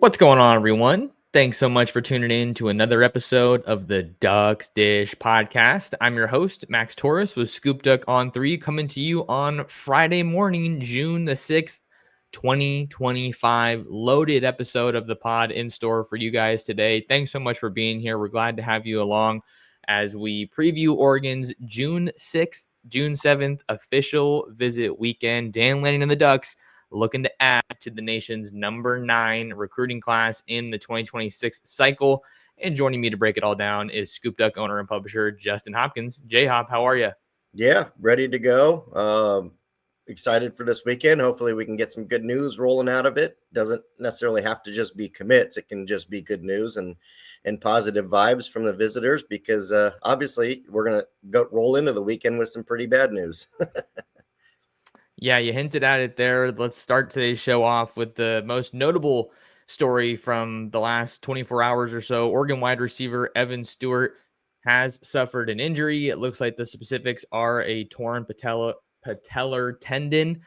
What's going on, everyone? Thanks so much for tuning in to another episode of the Ducks Dish podcast. I'm your host, Max Torres, with ScoopDuck on 3, coming to you on Friday morning, June the 6th, 2025. Loaded episode of the pod in store for you guys today. Thanks so much for being here. We're glad to have you along as we preview Oregon's June 6th, June 7th official visit weekend. Dan Lanning and the Ducks looking to add to the nation's number 9 recruiting class in the 2026 cycle. And joining me to break it all down is ScoopDuck owner and publisher Justin Hopkins. J-Hop, how are you? Yeah, ready to go. Excited for this weekend. Hopefully we can get some good news rolling out of it. Doesn't necessarily have to just be commits. It can just be good news and positive vibes from the visitors because obviously we're going to go roll into the weekend with some pretty bad news. Yeah, you hinted at it there. Let's start today's show off with the most notable story from the last 24 hours or so. Oregon wide receiver Evan Stewart has suffered an injury. It looks like the specifics are a torn patellar tendon,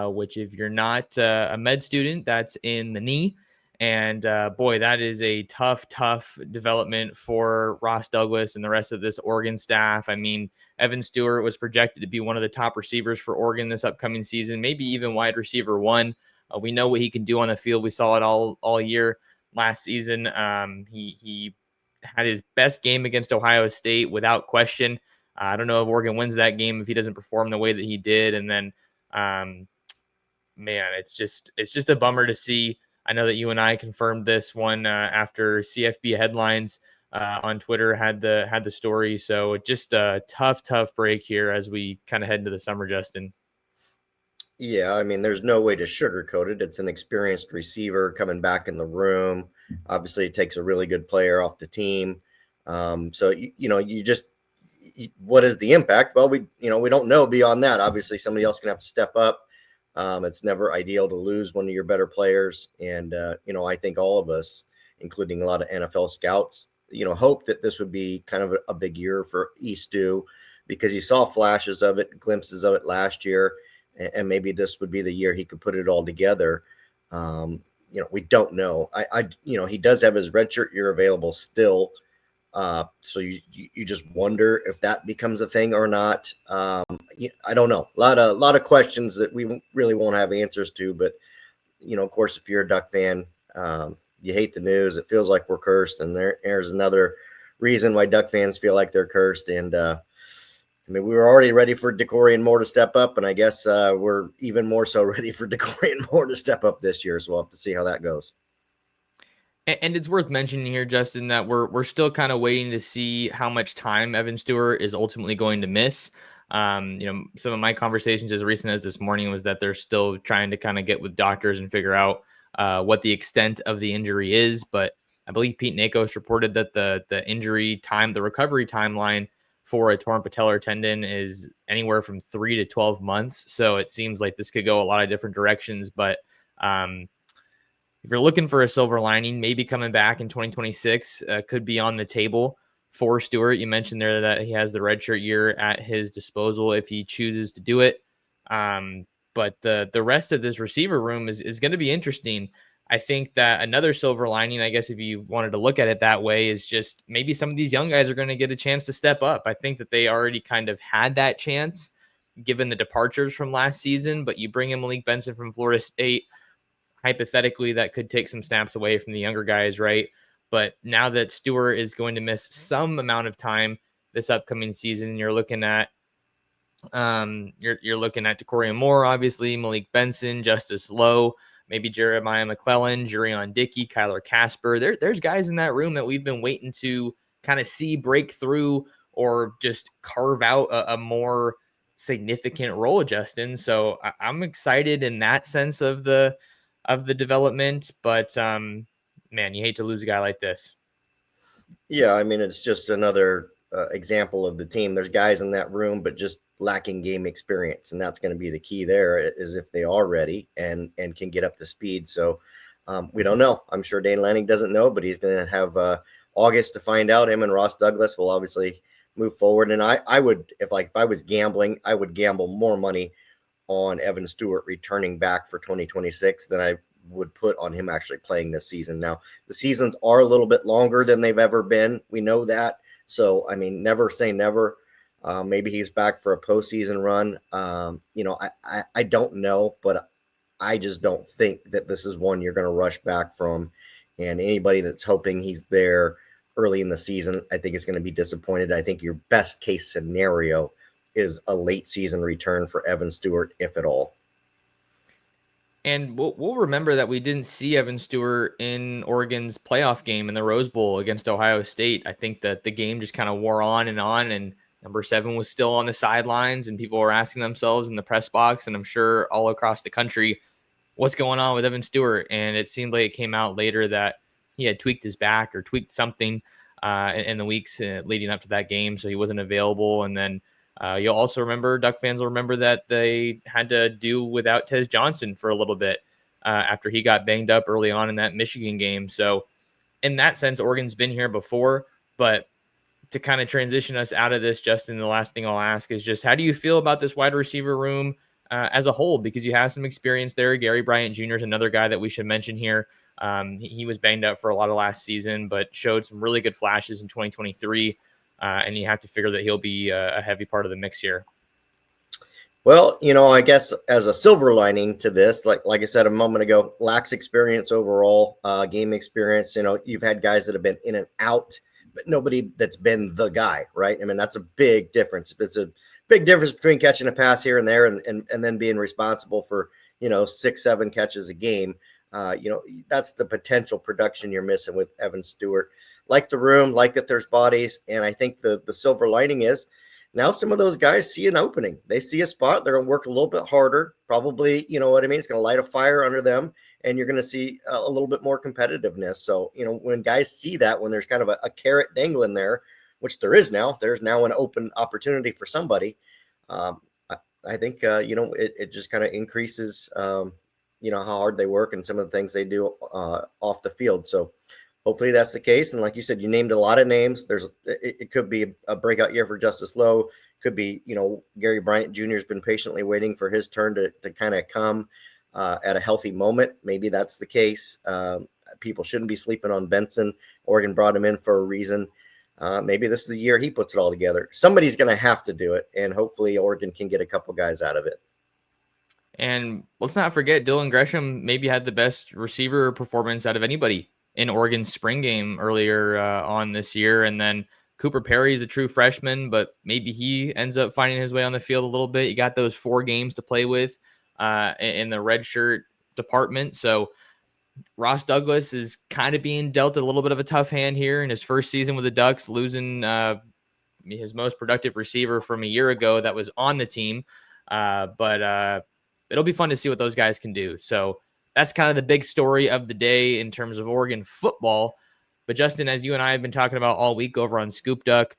which if you're not a med student, that's in the knee. And boy, that is a tough development for Ross Douglas and the rest of this Oregon staff. I mean, Evan Stewart was projected to be one of the top receivers for Oregon this upcoming season, maybe even wide receiver one. We know what he can do on the field. We saw it all year last season. He had his best game against Ohio State without question. I don't know if Oregon wins that game if he doesn't perform the way that he did. And then, man, it's just a bummer to see. I know that you and I confirmed this one after CFB headlines on Twitter had the story. So just a tough break here as we kind of head into the summer, Justin. Yeah, I mean, there's no way to sugarcoat it. It's an experienced receiver coming back in the room. Obviously, it takes a really good player off the team. So what is the impact? Well, we don't know beyond that. Obviously, somebody else can have to step up. It's never ideal to lose one of your better players. And, I think all of us, including a lot of NFL scouts, hope that this would be kind of a big year for Stu because you saw flashes of it, glimpses of it last year. And maybe this would be the year he could put it all together. We don't know. He does have his redshirt year available still. So you just wonder if that becomes a thing or not. I don't know. A lot of questions that we really won't have answers to. But of course, if you're a Duck fan, you hate the news. It feels like we're cursed, and there's another reason why Duck fans feel like they're cursed. And we were already ready for Decory and Moore to step up, and I guess we're even more so ready for Decory and Moore to step up this year. So we'll have to see how that goes. And it's worth mentioning here, Justin, that we're still kind of waiting to see how much time Evan Stewart is ultimately going to miss. Some of my conversations as recent as this morning was that they're still trying to kind of get with doctors and figure out what the extent of the injury is. But I believe Pete Nakos reported that the injury time, the recovery timeline for a torn patellar tendon is anywhere from 3 to 12 months. So it seems like this could go a lot of different directions. But if you're looking for a silver lining, maybe coming back in 2026 could be on the table for Stewart. You mentioned there that he has the redshirt year at his disposal if he chooses to do it. But the rest of this receiver room is going to be interesting. I think that another silver lining, I guess, if you wanted to look at it that way, is just maybe some of these young guys are going to get a chance to step up. I think that they already kind of had that chance given the departures from last season, but you bring in Malik Benson from Florida State. Hypothetically, that could take some snaps away from the younger guys, right? But now that Stewart is going to miss some amount of time this upcoming season, you're looking at you're looking at Decory and Moore, obviously, Malik Benson, Justice Lowe, maybe Jeremiah McClellan, Jurion Dickey, Kyler Casper. There's guys in that room that we've been waiting to kind of see break through or just carve out a more significant role, Justin. So I'm excited in that sense of the development, but man, you hate to lose a guy like this. Yeah, I mean, it's just another example of the team. There's guys in that room, but just lacking game experience, and that's going to be the key there. Is if they are ready and can get up to speed. So we don't know. I'm sure Dan Lanning doesn't know, but he's going to have August to find out. Him and Ross Douglas will obviously move forward. And I would, if I was gambling, I would gamble more money on Evan Stewart returning back for 2026 than I would put on him actually playing this season. Now, the seasons are a little bit longer than they've ever been. We know that. So, I mean, never say never. Maybe he's back for a postseason run. I don't know, but I just don't think that this is one you're going to rush back from. And anybody that's hoping he's there early in the season, I think is going to be disappointed. I think your best case scenario is a late season return for Evan Stewart, if at all. And we'll remember that we didn't see Evan Stewart in Oregon's playoff game in the Rose Bowl against Ohio State. I think that the game just kind of wore on, and number 7 was still on the sidelines, and people were asking themselves in the press box, and I'm sure all across the country, what's going on with Evan Stewart? And it seemed like it came out later that he had tweaked his back or tweaked something in the weeks leading up to that game, so he wasn't available. And then you'll also remember, Duck fans will remember that they had to do without Tez Johnson for a little bit after he got banged up early on in that Michigan game. So in that sense, Oregon's been here before, but to kind of transition us out of this, Justin, the last thing I'll ask is just how do you feel about this wide receiver room as a whole? Because you have some experience there. Gary Bryant Jr. is another guy that we should mention here. He was banged up for a lot of last season, but showed some really good flashes in 2023. And you have to figure that he'll be a heavy part of the mix here. Well, I guess as a silver lining to this, like I said a moment ago, lacks experience overall, game experience. You've had guys that have been in and out, but nobody that's been the guy, right? I mean, that's a big difference. It's a big difference between catching a pass here and there and then being responsible for, 6-7 catches a game. That's the potential production you're missing with Evan Stewart. Like the room, like that there's bodies. And I think the silver lining is now some of those guys see an opening. They see a spot. They're going to work a little bit harder. Probably, you know what I mean? It's going to light a fire under them, and you're going to see a little bit more competitiveness. So, when guys see that, when there's kind of a carrot dangling there, which there's now an open opportunity for somebody. I think, it just kind of increases, how hard they work and some of the things they do off the field. So hopefully that's the case. And like you said, you named a lot of names. It could be a breakout year for Justice Lowe. Could be, Gary Bryant Jr. has been patiently waiting for his turn to kind of come at a healthy moment. Maybe that's the case. People shouldn't be sleeping on Benson. Oregon brought him in for a reason. Maybe this is the year he puts it all together. Somebody's going to have to do it, and hopefully Oregon can get a couple guys out of it. And let's not forget, Dylan Gresham maybe had the best receiver performance out of anybody in Oregon's spring game earlier on this year. And then Cooper Perry is a true freshman, but maybe he ends up finding his way on the field a little bit. You got those 4 games to play with in the red shirt department. So Ross Douglas is kind of being dealt a little bit of a tough hand here in his first season with the Ducks, losing his most productive receiver from a year ago that was on the team. But it'll be fun to see what those guys can do. So that's kind of the big story of the day in terms of Oregon football. But Justin, as you and I have been talking about all week over on ScoopDuck,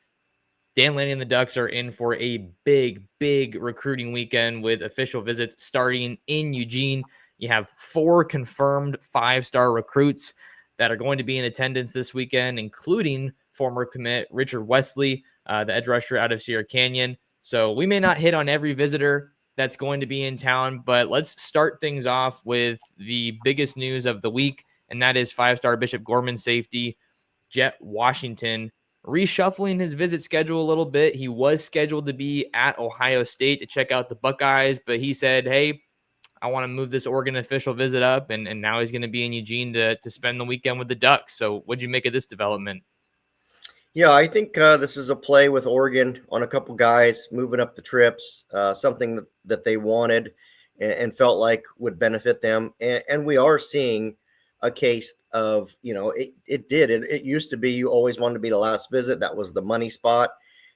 Dan Lanning and the Ducks are in for a big, big recruiting weekend with official visits starting in Eugene. You have 4 confirmed 5-star recruits that are going to be in attendance this weekend, including former commit Richard Wesley, the edge rusher out of Sierra Canyon. So we may not hit on every visitor that's going to be in town, but let's start things off with the biggest news of the week, and that is 5-star Bishop Gorman safety Jett Washington reshuffling his visit schedule a little bit. He was scheduled to be at Ohio State to check out the Buckeyes, but he said, hey, I want to move this Oregon official visit up, and now he's going to be in Eugene to spend the weekend with the Ducks. So what'd you make of this development? Yeah, I think this is a play with Oregon on a couple guys moving up the trips, something that they wanted and felt like would benefit them. And we are seeing a case of, it used to be you always wanted to be the last visit. That was the money spot.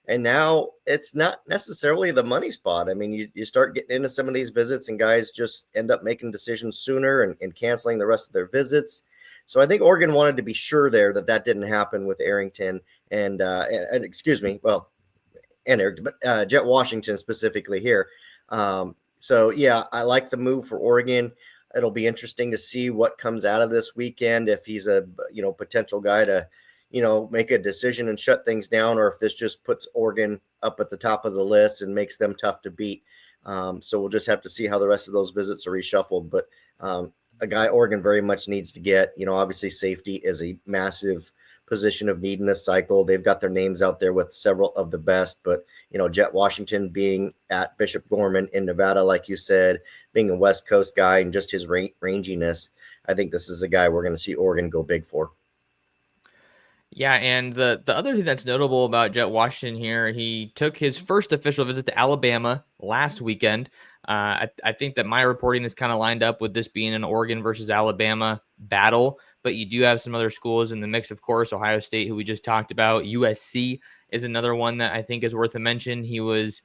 And now it's not necessarily the money spot. I mean, you start getting into some of these visits and guys just end up making decisions sooner and canceling the rest of their visits. So I think Oregon wanted to be sure there that didn't happen with Arrington and excuse me, and Arrington, but Jett Washington specifically here. So yeah, I like the move for Oregon. It'll be interesting to see what comes out of this weekend, if he's a potential guy to make a decision and shut things down, or if this just puts Oregon up at the top of the list and makes them tough to beat. So we'll just have to see how the rest of those visits are reshuffled. But a guy Oregon very much needs to get. Obviously safety is a massive position of need in this cycle. They've got their names out there with several of the best, but Jett Washington being at Bishop Gorman in Nevada, like you said, being a West Coast guy and just his ranginess, I think this is a guy we're going to see Oregon go big for. Yeah, and the other thing that's notable about Jett Washington here, he took his first official visit to Alabama last weekend. I think that my reporting is kind of lined up with this being an Oregon versus Alabama battle, but you do have some other schools in the mix, of course. Ohio State, who we just talked about. USC is another one that I think is worth a mention. He was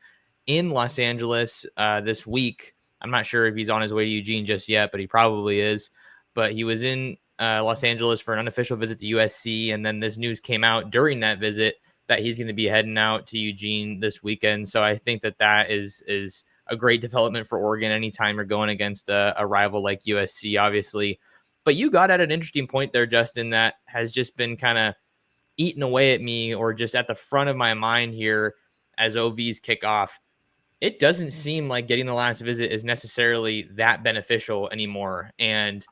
in Los Angeles this week. I'm not sure if he's on his way to Eugene just yet, but he probably is. But he was in Los Angeles for an unofficial visit to USC, and then this news came out during that visit that he's going to be heading out to Eugene this weekend. So I think that is a great development for Oregon anytime you're going against a rival like USC, obviously. But you got at an interesting point there, Justin, that has just been kind of eating away at me, or just at the front of my mind here as OVs kick off. It doesn't seem like getting the last visit is necessarily that beneficial anymore. And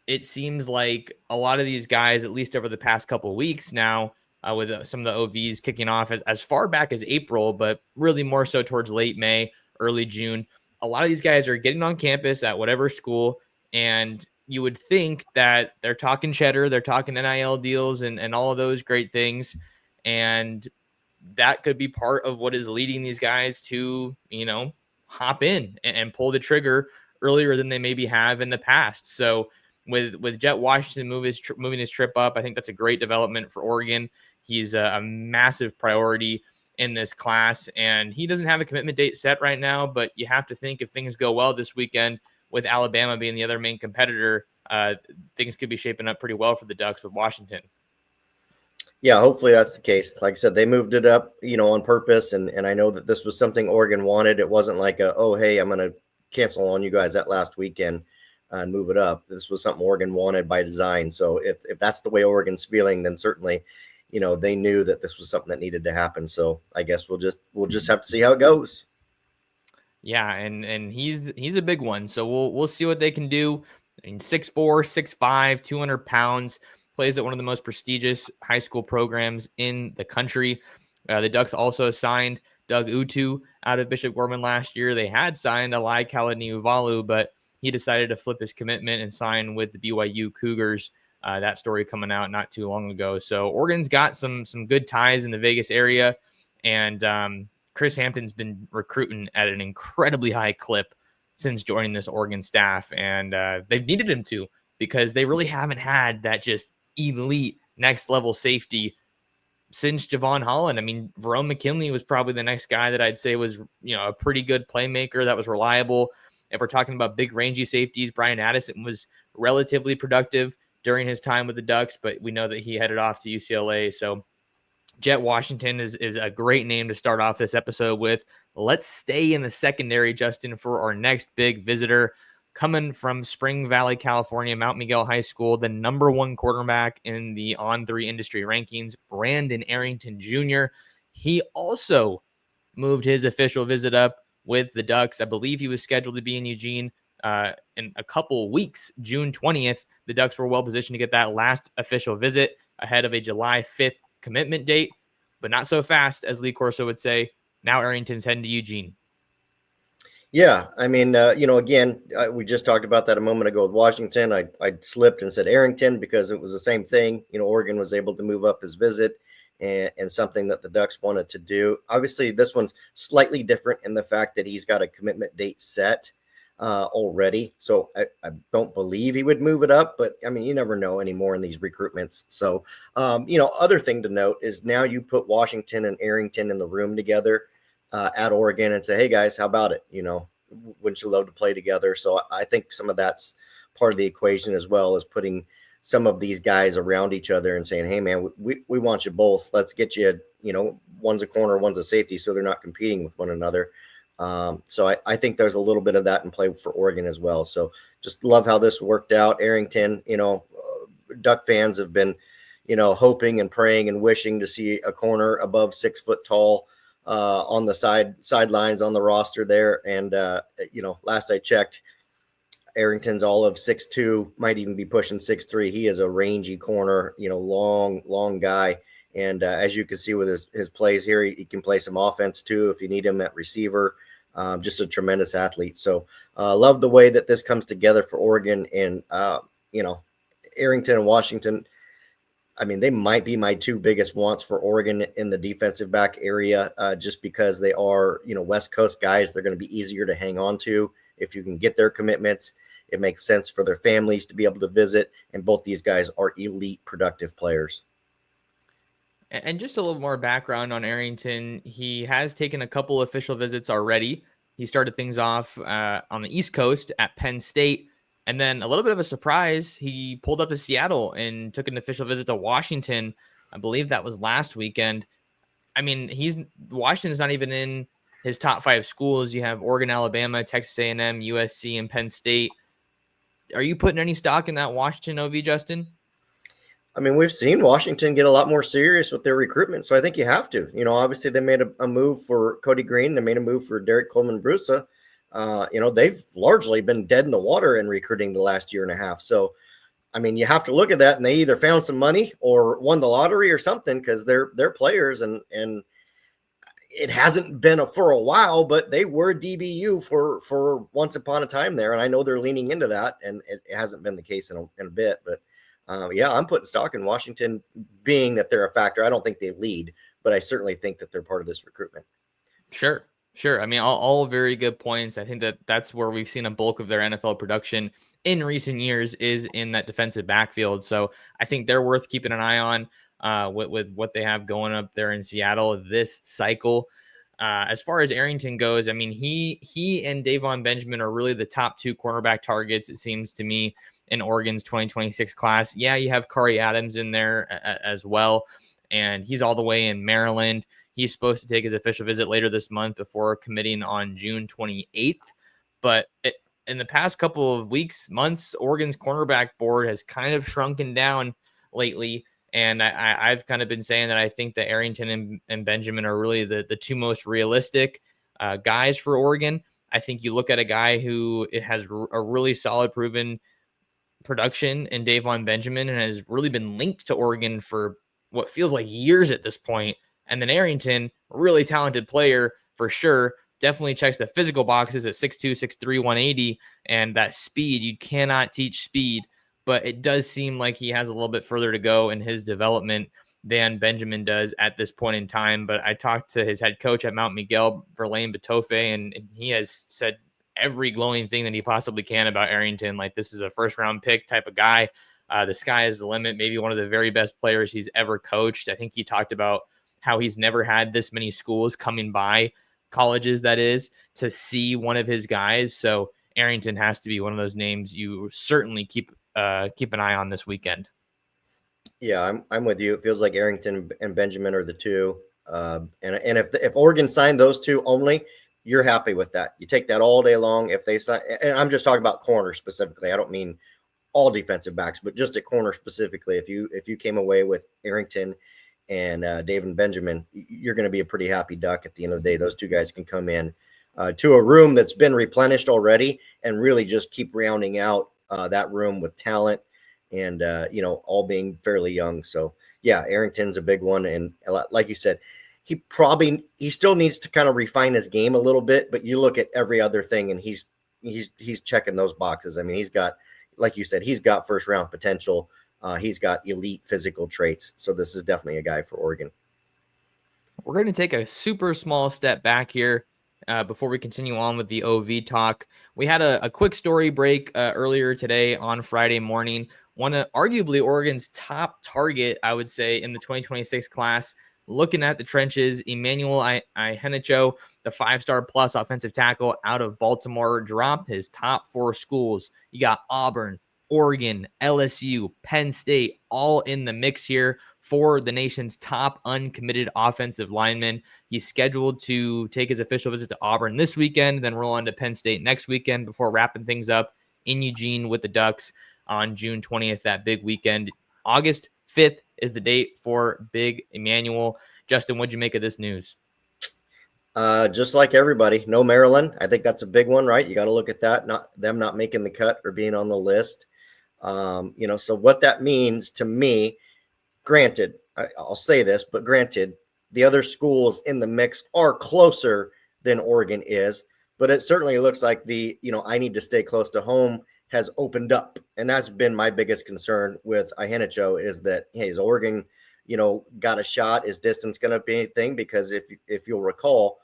it seems like a lot of these guys, at least over the past couple of weeks now, with some of the OVs kicking off as far back as April, but really more so towards late May, early June, a lot of these guys are getting on campus at whatever school. And you would think that they're talking cheddar, they're talking NIL deals and all of those great things. And that could be part of what is leading these guys to, hop in and pull the trigger earlier than they maybe have in the past. So with Jett Washington moving his trip up, I think that's a great development for Oregon. He's a massive priority in this class, and he doesn't have a commitment date set right now, but you have to think if things go well this weekend with Alabama being the other main competitor, things could be shaping up pretty well for the Ducks with Washington. Yeah, hopefully that's the case. Like I said, they moved it up, on purpose. And I know that this was something Oregon wanted. It wasn't like oh, hey, I'm going to cancel on you guys that last weekend and move it up. This was something Oregon wanted by design. So if that's the way Oregon's feeling, then certainly, they knew that this was something that needed to happen. So I guess we'll just have to see how it goes. Yeah, and he's a big one. So we'll see what they can do. I mean, 6'4", 6'5", 200 pounds, plays at one of the most prestigious high school programs in the country. The Ducks also signed Doug Utu out of Bishop Gorman last year. They had signed Alai Kalaniuvalu, but he decided to flip his commitment and sign with the BYU Cougars. That story coming out not too long ago. So Oregon's got some good ties in the Vegas area, and Chris Hampton's been recruiting at an incredibly high clip since joining this Oregon staff, and they've needed him to, because they really haven't had that just elite next level safety since Javon Holland. I mean, Verone McKinley was probably the next guy that I'd say was, a pretty good playmaker that was reliable. If we're talking about big rangy safeties, Brian Addison was relatively productive during his time with the Ducks, but we know that he headed off to UCLA. So Jett Washington is a great name to start off this episode with. Let's stay in the secondary, Justin, for our next big visitor. Coming from Spring Valley, California, Mount Miguel High School, the number one quarterback in the On3 industry rankings, Brandon Arrington Jr. He also moved his official visit up with the Ducks. I believe he was scheduled to be in Eugene in a couple weeks, June 20th. The Ducks were well positioned to get that last official visit ahead of a July 5th commitment date, but not so fast, as Lee Corso would say. Now Arrington's heading to Eugene. Yeah, I mean, again, we just talked about that a moment ago with Washington. I slipped and said Arrington because it was the same thing. Oregon was able to move up his visit, and something that the Ducks wanted to do. Obviously, this one's slightly different in the fact that he's got a commitment date set already. So I don't believe he would move it up, but I mean, you never know anymore in these recruitments. So, other thing to note is now you put Washington and Arrington in the room together at Oregon and say, hey guys, how about it? Wouldn't you love to play together? So I think some of that's part of the equation, as well as putting some of these guys around each other and saying, hey man, we want you both. Let's get you, one's a corner, one's a safety, so they're not competing with one another. So I think there's a little bit of that in play for Oregon as well. So just love how this worked out. Arrington, Duck fans have been, hoping and praying and wishing to see a corner above 6 foot tall on the sidelines on the roster there. And, last I checked, Arrington's all of 6'2", might even be pushing 6'3". He is a rangy corner, long guy. And as you can see with his plays here, he can play some offense too if you need him at receiver. Just a tremendous athlete. So love the way that this comes together for Oregon. And, Arrington and Washington, I mean, they might be my two biggest wants for Oregon in the defensive back area, just because they are, West Coast guys. They're going to be easier to hang on to if you can get their commitments. It makes sense for their families to be able to visit, and both these guys are elite, productive players. And just a little more background on Arrington. He has taken a couple official visits already. He started things off on the East Coast at Penn State. And then a little bit of a surprise, he pulled up to Seattle and took an official visit to Washington. I believe that was last weekend. I mean, Washington's not even in his top 5 schools. You have Oregon, Alabama, Texas A&M, USC, and Penn State. Are you putting any stock in that Washington OV, Justin? I mean, we've seen Washington get a lot more serious with their recruitment, so I think you have to. Obviously they made a move for Cody Green. They made a move for Derek Coleman-Brusa. They've largely been dead in the water in recruiting the last year and a half. So, I mean, you have to look at that, and they either found some money or won the lottery or something, because they're players, and it hasn't been for a while, but they were DBU for once upon a time there, and I know they're leaning into that, and it hasn't been the case in a bit, but. I'm putting stock in Washington, being that they're a factor. I don't think they lead, but I certainly think that they're part of this recruitment. Sure. I mean, all very good points. I think that's where we've seen a bulk of their NFL production in recent years is in that defensive backfield. So I think they're worth keeping an eye on with what they have going up there in Seattle this cycle. As far as Arrington goes, I mean, he and Davon Benjamin are really the top 2 cornerback targets, it seems to me, in Oregon's 2026 class. Yeah, you have Kari Adams in there as well, and he's all the way in Maryland. He's supposed to take his official visit later this month before committing on June 28th. But in the past couple of weeks, months, Oregon's cornerback board has kind of shrunken down lately. And I've kind of been saying that I think that Arrington and Benjamin are really the 2 most realistic guys for Oregon. I think you look at a guy who has a really solid proven production in Davon Benjamin and has really been linked to Oregon for what feels like years at this point. And then Arrington, really talented player for sure, definitely checks the physical boxes at 6'2", 6'3", 180, and that speed. You cannot teach speed, but it does seem like he has a little bit further to go in his development than Benjamin does at this point in time. But I talked to his head coach at Mount Miguel, Verlaine Batofe, and he has said every glowing thing that he possibly can about Arrington. Like, this is a first-round pick type of guy. The sky is the limit. Maybe one of the very best players he's ever coached. I think he talked about how he's never had this many schools coming by, colleges that is, to see one of his guys. So Arrington has to be one of those names you certainly keep an eye on this weekend. Yeah, I'm with you. It feels like Arrington and Benjamin are the 2. And if Oregon signed those 2 only, you're happy with that. You take that all day long. If they sign, and I'm just talking about corner specifically. I don't mean all defensive backs, but just at corner specifically. If you came away with Arrington and Davon Benjamin, you're going to be a pretty happy duck at the end of the day. Those 2 guys can come in to a room that's been replenished already and really just keep rounding out that room with talent and, all being fairly young. So, yeah, Arrington's a big one. And like you said, he still needs to kind of refine his game a little bit, but you look at every other thing and he's checking those boxes. I mean, he's got, like you said, he's got first round potential. He's got elite physical traits. So this is definitely a guy for Oregon. We're going to take a super small step back here before we continue on with the OV talk. We had a quick story break earlier today on Friday morning. One of arguably Oregon's top target, I would say, in the 2026 class. Looking at the trenches, Emmanuel Ihenicho, the 5-star plus offensive tackle out of Baltimore, dropped his top 4 schools. You got Auburn, Oregon, LSU, Penn State, all in the mix here for the nation's top uncommitted offensive lineman. He's scheduled to take his official visit to Auburn this weekend, then roll on to Penn State next weekend before wrapping things up in Eugene with the Ducks on June 20th, that big weekend. August 5th is the date for Big Emmanuel. Justin, what'd you make of this news? Just like everybody, no Maryland. I think that's a big one, right? You got to look at that, not making the cut or being on the list. So what that means to me, granted, I'll say this, but granted, the other schools in the mix are closer than Oregon is, but it certainly looks like I need to stay close to home has opened up. And that's been my biggest concern with Ihanicho is that, hey, is Oregon, got a shot? Is distance going to be a thing? Because if you'll recall,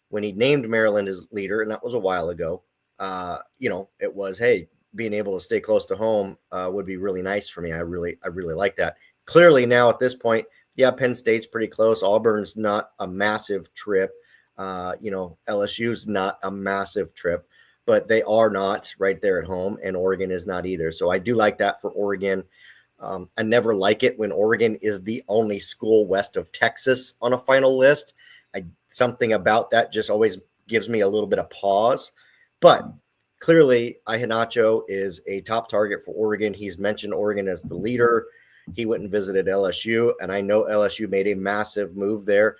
when he named Maryland as leader, and that was a while ago, it was, hey, being able to stay close to home would be really nice for me. I really like that. Clearly now at this point, yeah, Penn State's pretty close. Auburn's not a massive trip. LSU's not a massive trip, but they are not right there at home, and Oregon is not either. So I do like that for Oregon. I never like it when Oregon is the only school west of Texas on a final list. Something about that just always gives me a little bit of pause. But clearly, Ihanacho is a top target for Oregon. He's mentioned Oregon as the leader. He went and visited LSU, and I know LSU made a massive move there.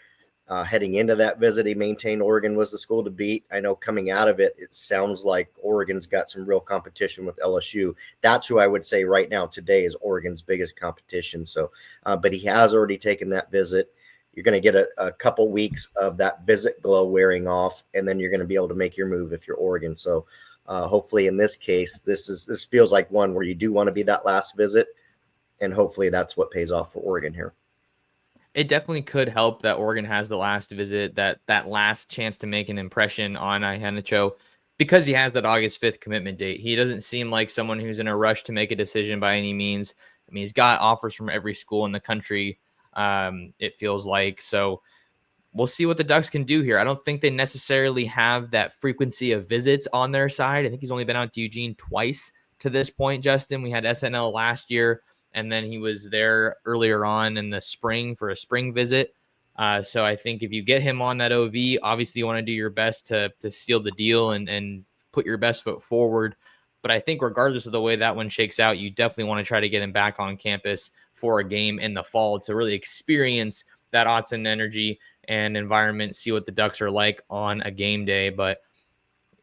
Heading into that visit, he maintained Oregon was the school to beat. I know coming out of it, it sounds like Oregon's got some real competition with LSU. That's who I would say right now today is Oregon's biggest competition. So, but he has already taken that visit. You're going to get a couple weeks of that visit glow wearing off, and then you're going to be able to make your move if you're Oregon. So hopefully in this case, this feels like one where you do want to be that last visit, and hopefully that's what pays off for Oregon here. It definitely could help that Oregon has the last visit, that last chance to make an impression on Ihanicho, because he has that August 5th commitment date. He doesn't seem like someone who's in a rush to make a decision by any means. I mean, he's got offers from every school in the country, it feels like. So we'll see what the Ducks can do here. I don't think they necessarily have that frequency of visits on their side. I think he's only been out to Eugene twice to this point, Justin. We had SNL last year, and then he was there earlier on in the spring for a spring visit. So I think if you get him on that OV, obviously you want to do your best to seal the deal and put your best foot forward. But I think regardless of the way that one shakes out, you definitely want to try to get him back on campus for a game in the fall to really experience that Autzen energy and environment, see what the Ducks are like on a game day. But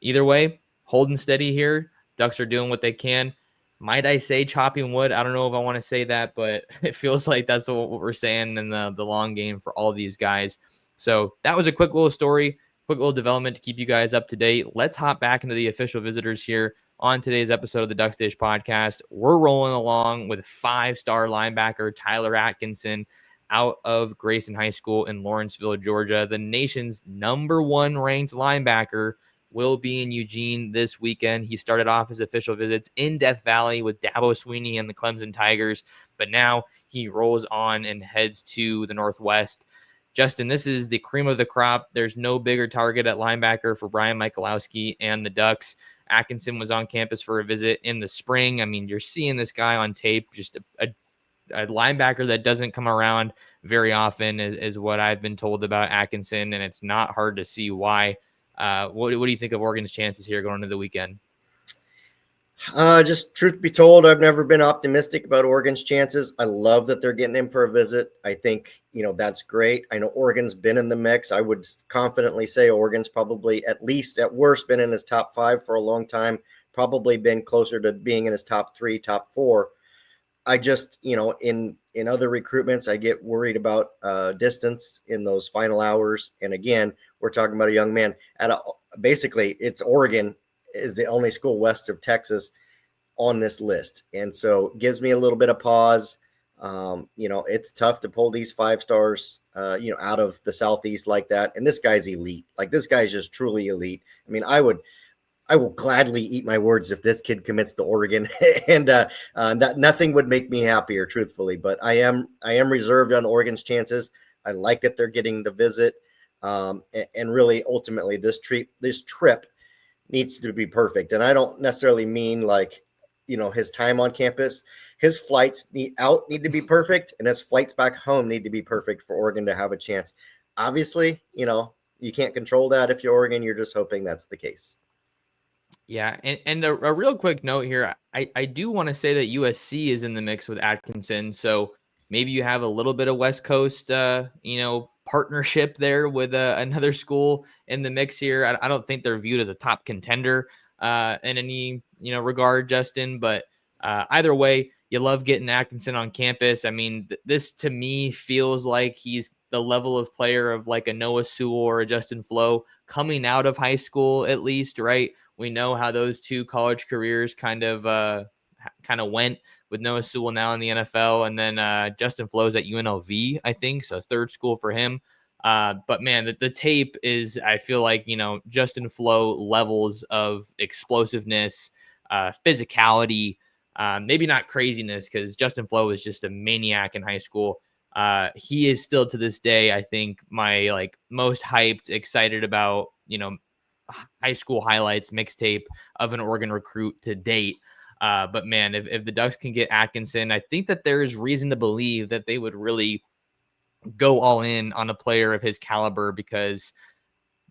either way, holding steady here. Ducks are doing what they can. Might I say chopping wood? I don't know if I want to say that, but it feels like that's what we're saying in the long game for all these guys. So that was a quick little story, quick little development to keep you guys up to date. Let's hop back into the official visitors here on today's episode of the Ducks Dish podcast. We're rolling along with 5-star linebacker Tyler Atkinson out of Grayson High School in Lawrenceville, Georgia. The nation's #1 ranked linebacker will be in Eugene this weekend. He started off his official visits in Death Valley with Dabo Sweeney and the Clemson Tigers, but now he rolls on and heads to the Northwest. Justin, this is the cream of the crop. There's no bigger target at linebacker for Brian Michalowski and the Ducks. Atkinson was on campus for a visit in the spring. I mean, you're seeing this guy on tape, just a linebacker that doesn't come around very often is what I've been told about Atkinson, and it's not hard to see why. What do you think of Oregon's chances here going into the weekend? Just truth be told, I've never been optimistic about Oregon's chances. I love that they're getting him for a visit. I think, that's great. I know Oregon's been in the mix. I would confidently say Oregon's probably at least at worst been in his top 5 for a long time, probably been closer to being in his top 3, top 4. I just, in other recruitments, I get worried about distance in those final hours. And again, we're talking about a young man basically it's Oregon is the only school west of Texas on this list. And so it gives me a little bit of pause. It's tough to pull these 5 stars, out of the Southeast like that. And this guy's elite. Like, this guy's just truly elite. I mean, I will gladly eat my words if this kid commits to Oregon, and that nothing would make me happier, truthfully. But I am reserved on Oregon's chances. I like that they're getting the visit, and really, ultimately, this trip needs to be perfect. And I don't necessarily mean like, his time on campus. His flights need to be perfect, and his flights back home need to be perfect for Oregon to have a chance. Obviously, you can't control that if you're Oregon. You're just hoping that's the case. Yeah, and a real quick note here, I do want to say that USC is in the mix with Atkinson, so maybe you have a little bit of West Coast, partnership there with another school in the mix here. I don't think they're viewed as a top contender in any regard, Justin. But either way, you love getting Atkinson on campus. I mean, this to me feels like he's the level of player of like a Noah Sewell or a Justin Flo coming out of high school, at least, right? We know how those two college careers kind of went, with Noah Sewell now in the NFL, and then Justin Flo's at UNLV, I think, so third school for him. But man, the tape is, I feel like, Justin Flo levels of explosiveness, physicality, maybe not craziness, because Justin Flo was just a maniac in high school. He is still to this day, I think, my like most hyped, excited about, high school highlights mixtape of an Oregon recruit to date. But man, if the Ducks can get Atkinson, I think that there is reason to believe that they would really go all in on a player of his caliber, because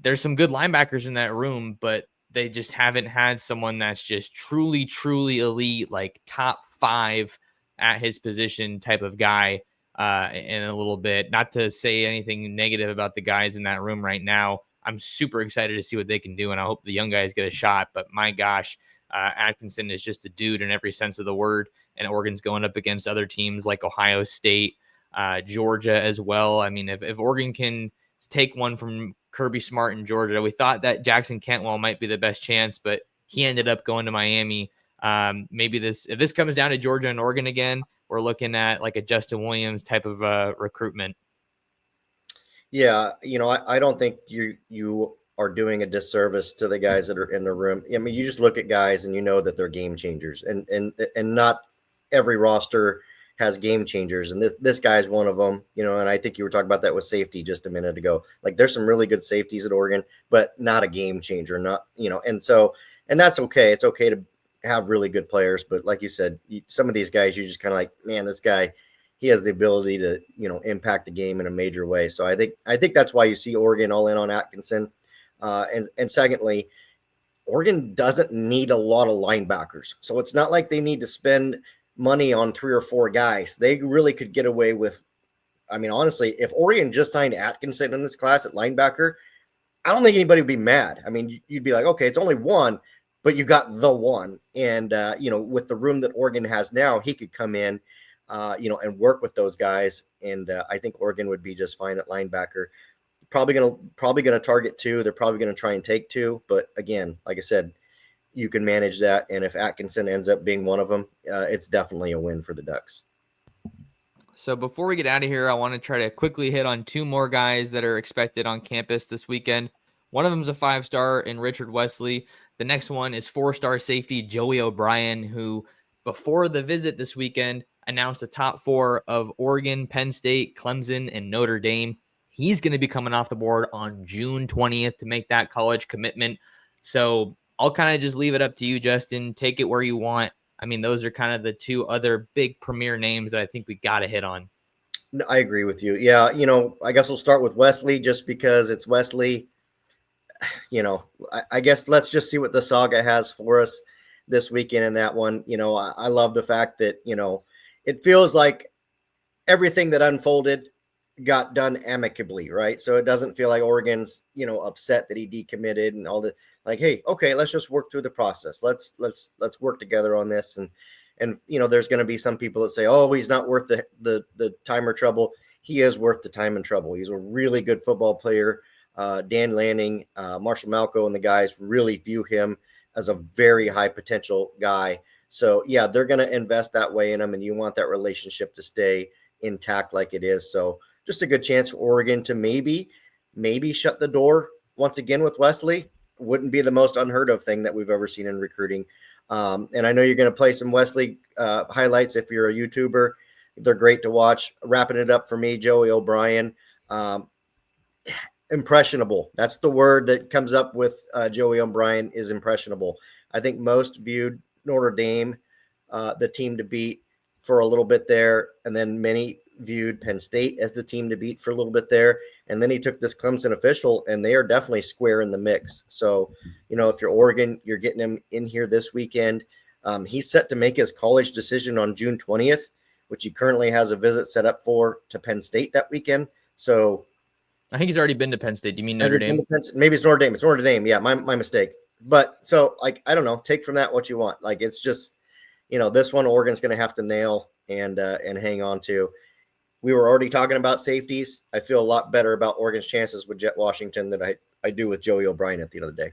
there's some good linebackers in that room, but they just haven't had someone that's just truly, truly elite, like top 5 at his position type of guy in a little bit. Not to say anything negative about the guys in that room right now. I'm super excited to see what they can do, and I hope the young guys get a shot. But my gosh, Atkinson is just a dude in every sense of the word, and Oregon's going up against other teams like Ohio State, Georgia as well. I mean, if Oregon can take one from Kirby Smart in Georgia, we thought that Jackson Cantwell might be the best chance, but he ended up going to Miami. Maybe if this comes down to Georgia and Oregon again, we're looking at like a Justin Williams type of recruitment. Yeah, I don't think you are doing a disservice to the guys that are in the room. I mean, you just look at guys and you know that they're game changers, and not every roster has game changers, and this guy is one of them. And I think you were talking about that with safety just a minute ago. Like, there's some really good safeties at Oregon, but not a game changer. Not and that's okay. It's okay to have really good players, but like you said, some of these guys, you just kind of like, man, this guy, he has the ability to, impact the game in a major way. So I think that's why you see Oregon all in on Atkinson. And secondly, Oregon doesn't need a lot of linebackers. So it's not like they need to spend money on 3 or 4 guys. They really could get away with, I mean, honestly, if Oregon just signed Atkinson in this class at linebacker, I don't think anybody would be mad. I mean, you'd be like, okay, it's only one, but you got the one. And, with the room that Oregon has now, he could come in, and work with those guys. And I think Oregon would be just fine at linebacker. Probably gonna target 2. They're probably gonna try and take 2. But again, like I said, you can manage that. And if Atkinson ends up being one of them, it's definitely a win for the Ducks. So before we get out of here, I want to try to quickly hit on 2 more guys that are expected on campus this weekend. One of them is a 5-star in Richard Wesley. The next one is 4-star safety Joey O'Brien, who before the visit this weekend announced the top 4 of Oregon, Penn State, Clemson, and Notre Dame. He's going to be coming off the board on June 20th to make that college commitment. So I'll kind of just leave it up to you, Justin. Take it where you want. I mean, those are kind of the 2 other big premier names that I think we got to hit on. I agree with you. Yeah, I guess we'll start with Wesley just because it's Wesley. I guess let's just see what the saga has for us this weekend in that one. I love the fact that, it feels like everything that unfolded got done amicably, right? So it doesn't feel like Oregon's, upset that he decommitted and all that. Like, hey, okay, let's just work through the process. Let's work together on this. And there's going to be some people that say, oh, he's not worth the time or trouble. He is worth the time and trouble. He's a really good football player. Dan Lanning, Marshall Malco, and the guys really view him as a very high potential guy. So yeah, they're going to invest that way in him, and you want that relationship to stay intact like it is. So just a good chance for Oregon to maybe shut the door once again with Wesley. Wouldn't be the most unheard of thing that we've ever seen in recruiting. And I know you're going to play some Wesley highlights if you're a YouTuber. They're great to watch. Wrapping it up for me, Joey O'Brien. Impressionable. That's the word that comes up with Joey O'Brien, is impressionable. I think most viewed Notre Dame, the team to beat for a little bit there, and then many viewed Penn State as the team to beat for a little bit there. And then he took this Clemson official, and they are definitely square in the mix. So, if you're Oregon, you're getting him in here this weekend. He's set to make his college decision on June 20th, which he currently has a visit set up to Penn State that weekend. So I think he's already been to Penn State. Do you mean Has Notre it been Dame? to Penn State? Maybe it's Notre Dame. It's Notre Dame. Yeah, my mistake. But so like I don't know. Take from that what you want. Like it's just this one Oregon's going to have to nail and hang on to. We were already talking about safeties. I feel a lot better about Oregon's chances with Jett Washington than I do with Joey O'Brien at the end of the day.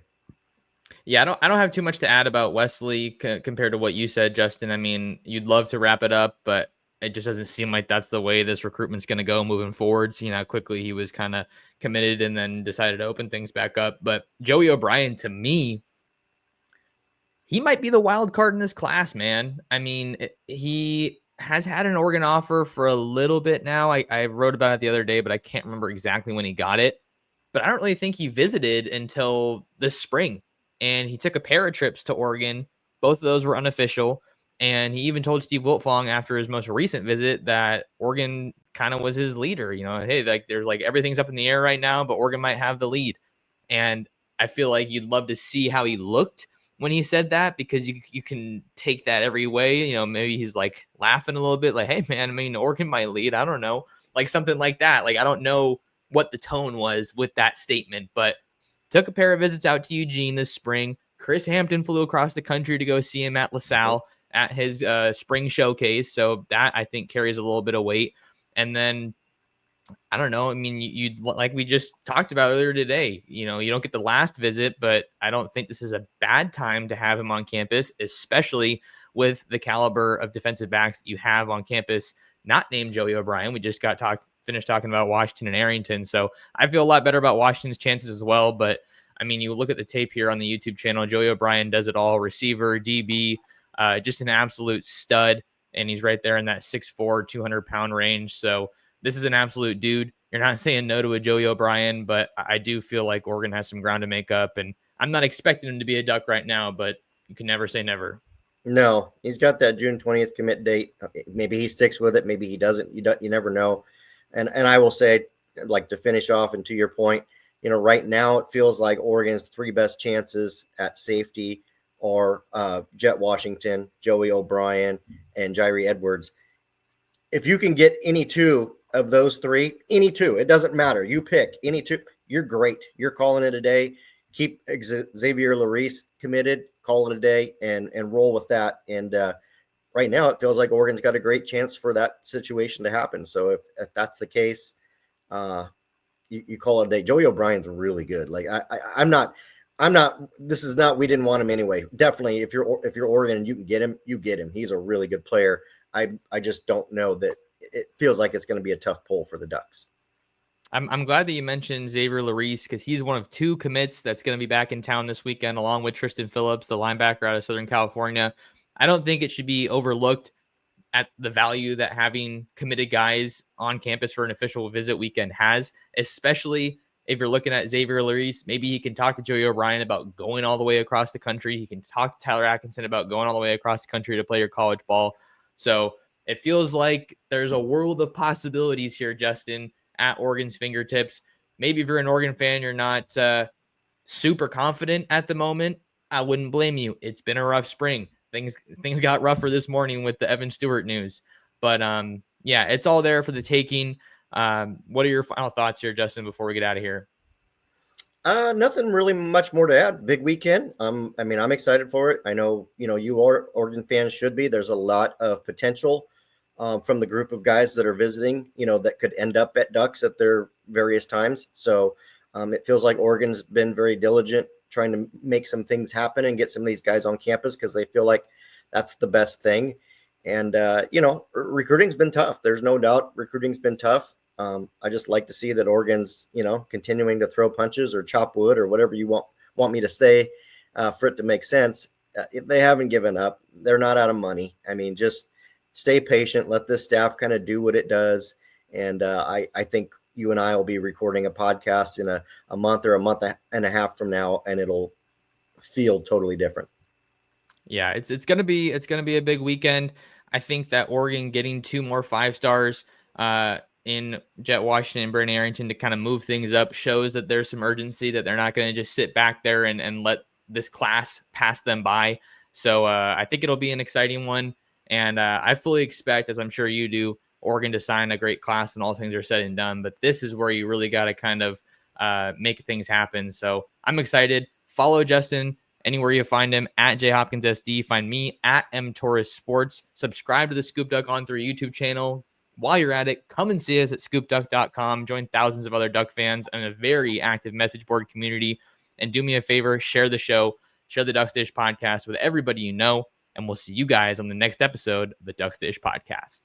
Yeah, I don't have too much to add about Wesley compared to what you said, Justin. I mean, you'd love to wrap it up, but it just doesn't seem like that's the way this recruitment's going to go moving forward. Seeing how quickly he was kind of committed and then decided to open things back up. But Joey O'Brien, to me, he might be the wild card in this class, man. I mean, he has had an Oregon offer for a little bit now. I wrote about it the other day, but I can't remember exactly when he got it. But I don't really think he visited until this spring. And he took a pair of trips to Oregon. Both of those were unofficial. And he even told Steve Wiltfong after his most recent visit that Oregon kind of was his leader. Hey, like there's like everything's up in the air right now, but Oregon might have the lead. And I feel like you'd love to see how he looked when he said that, because you can take that every way. Maybe he's like laughing a little bit, like, hey man, I mean, Oregon might lead. I don't know, like something like that. Like I don't know what the tone was with that statement, but took a pair of visits out to Eugene this spring. Chris Hampton flew across the country to go see him at LaSalle at his spring showcase. So that I think carries a little bit of weight. And then I don't know. I mean, you like we just talked about earlier today, you don't get the last visit, but I don't think this is a bad time to have him on campus, especially with the caliber of defensive backs that you have on campus, not named Joey O'Brien. We just finished talking about Washington and Arrington. So I feel a lot better about Washington's chances as well. But I mean, you look at the tape here on the YouTube channel, Joey O'Brien does it all: receiver, DB, just an absolute stud. And he's right there in that 6'4", 200-pound range. So this is an absolute dude. You're not saying no to a Joey O'Brien, but I do feel like Oregon has some ground to make up. And I'm not expecting him to be a Duck right now, but you can never say never. No, he's got that June 20th commit date. Maybe he sticks with it. Maybe he doesn't. You never know. And I will say, like, to finish off and to your point, right now it feels like Oregon's three best chances at safety are Jett Washington, Joey O'Brien, and Jairi Edwards. If you can get any two of those three, any two, it doesn't matter. You pick any two. You're great. You're calling it a day. Keep Xavier Larice committed, call it a day, and roll with that. And right now it feels like Oregon's got a great chance for that situation to happen. So if that's the case, you call it a day. Joey O'Brien's really good. Like I'm not. This is not. We didn't want him anyway. Definitely, if you're Oregon and you can get him, you get him. He's a really good player. I just don't know that it feels like it's going to be a tough pull for the Ducks. I'm glad that you mentioned Xavier Larice, because he's one of two commits that's going to be back in town this weekend, along with Tristan Phillips, the linebacker out of Southern California. I don't think it should be overlooked at the value that having committed guys on campus for an official visit weekend has, especially if you're looking at Xavier Larice. Maybe he can talk to Joey O'Brien about going all the way across the country. He can talk to Tyler Atkinson about going all the way across the country to play your college ball. So it feels like there's a world of possibilities here, Justin, at Oregon's fingertips. Maybe if you're an Oregon fan, you're not super confident at the moment. I wouldn't blame you. It's been a rough spring. Things got rougher this morning with the Evan Stewart news. But yeah, it's all there for the taking. What are your final thoughts here, Justin, before we get out of here? Nothing really much more to add. Big weekend. I mean, I'm excited for it. I know, you are Oregon fans should be. There's a lot of potential from the group of guys that are visiting, that could end up at Ducks at their various times. So it feels like Oregon's been very diligent trying to make some things happen and get some of these guys on campus because they feel like that's the best thing. And, recruiting's been tough. There's no doubt recruiting's been tough. I just like to see that Oregon's, continuing to throw punches or chop wood or whatever you want me to say for it to make sense. They haven't given up. They're not out of money. I mean, just stay patient. Let this staff kind of do what it does. And I think you and I will be recording a podcast in a month or a month and a half from now, and it'll feel totally different. Yeah, it's gonna be a big weekend. I think that Oregon getting 2 more 5 stars in Jett Washington and Brandon Arrington to kind of move things up shows that there's some urgency, that they're not going to just sit back there and let this class pass them by. So I think it'll be an exciting one. And I fully expect, as I'm sure you do, Oregon to sign a great class when all things are said and done. But this is where you really got to kind of make things happen. So I'm excited. Follow Justin anywhere you find him at JHopkinsSD. Find me at Torres Sports. Subscribe to the ScoopDuck On 3 YouTube channel. While you're at it, come and see us at ScoopDuck.com. Join thousands of other Duck fans and a very active message board community. And do me a favor, share the show, share the Ducks Dish podcast with everybody you know. And we'll see you guys on the next episode of the Ducks Dish podcast.